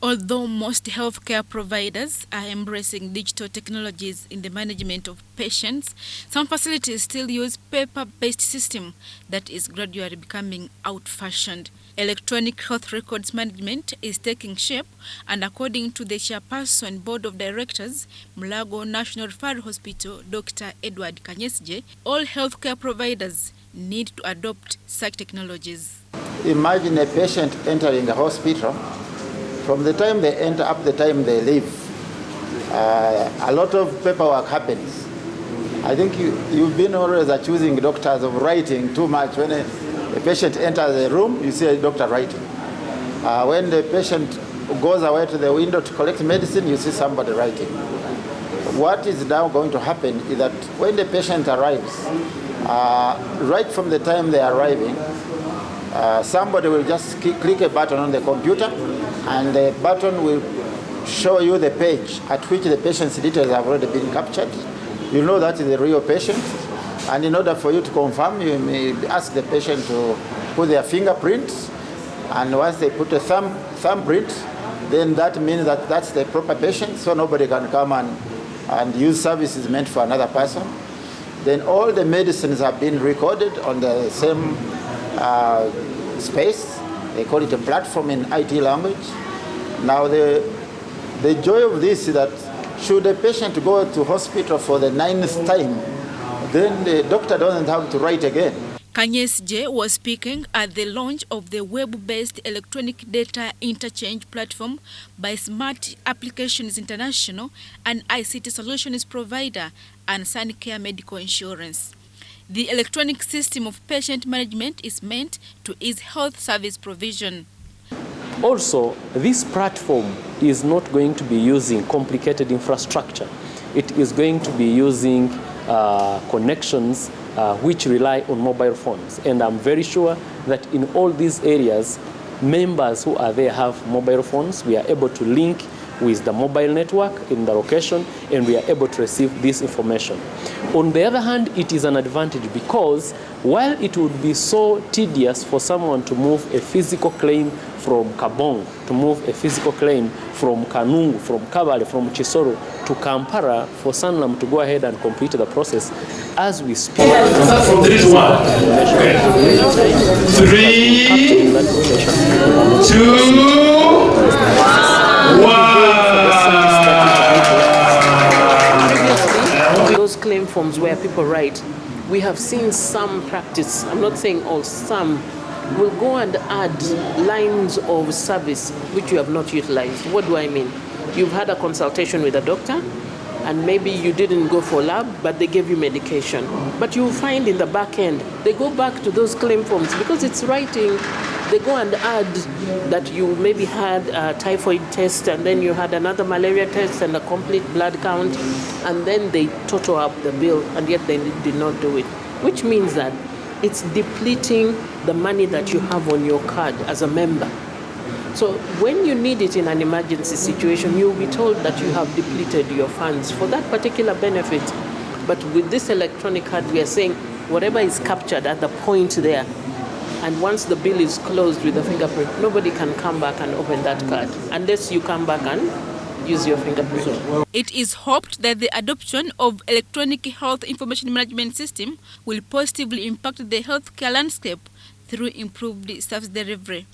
Although most healthcare providers are embracing digital technologies in the management of patients, some facilities still use paper-based system that is gradually becoming out-fashioned. Electronic health records management is taking shape, and according to the Chairperson Board of Directors, Mulago National Referral Hospital, Dr. Edward Kanyesigye, all healthcare providers need to adopt such technologies. Imagine a patient entering a hospital. From the time they enter up the time they leave, a lot of paperwork happens. I think you've been always accusing doctors of writing too much. When a patient enters the room, you see a doctor writing. When the patient goes away to the window to collect medicine, you see somebody writing. What is now going to happen is that when the patient arrives, right from the time they are arriving, somebody will just click a button on the computer, and the button will show you the page at which the patient's details have already been captured. You know that is the real patient, and in order for you to confirm, you may ask the patient to put their fingerprints, and once they put a thumbprint, then that means that that's the proper patient, so nobody can come and use services meant for another person. Then all the medicines have been recorded on the same space. They call it a platform in IT language. Now the joy of this is that should a patient go to hospital for the 9th time, then the doctor doesn't have to write again. Kanyesigye was speaking at the launch of the web-based electronic data interchange platform by Smart Applications International, an ICT solutions provider, and Suncare Medical Insurance. The electronic system of patient management is meant to ease health service provision. Also, this platform is not going to be using complicated infrastructure. It is going to be using connections which rely on mobile phones. And I'm very sure that in all these areas, members who are there have mobile phones. We are able to link with the mobile network in the location, and we are able to receive this information. On the other hand, it is an advantage because while it would be so tedious for someone to move a physical claim from Kabong, to move a physical claim from Kanungu, from Kabale, from Chisoro to Kampala, for Sanlam to go ahead and complete the process, as we speak. From 3 to 1. Okay. 3, 2, 1. Those claim forms where people write, we have seen some practice, I'm not saying all, some will go and add lines of service which you have not utilized. What do I mean? You've had a consultation with a doctor, and maybe you didn't go for lab, but they gave you medication. But you'll find in the back end, they go back to those claim forms because it's writing. They go and add that you maybe had a typhoid test, and then you had another malaria test and a complete blood count, and then they total up the bill, and yet they did not do it. Which means that it's depleting the money that you have on your card as a member. So when you need it in an emergency situation, you'll be told that you have depleted your funds for that particular benefit. But with this electronic card, we are saying whatever is captured at the point there, and once the bill is closed with a fingerprint, nobody can come back and open that card unless you come back and use your fingerprint. It is hoped that the adoption of electronic health information management system will positively impact the healthcare landscape through improved service delivery.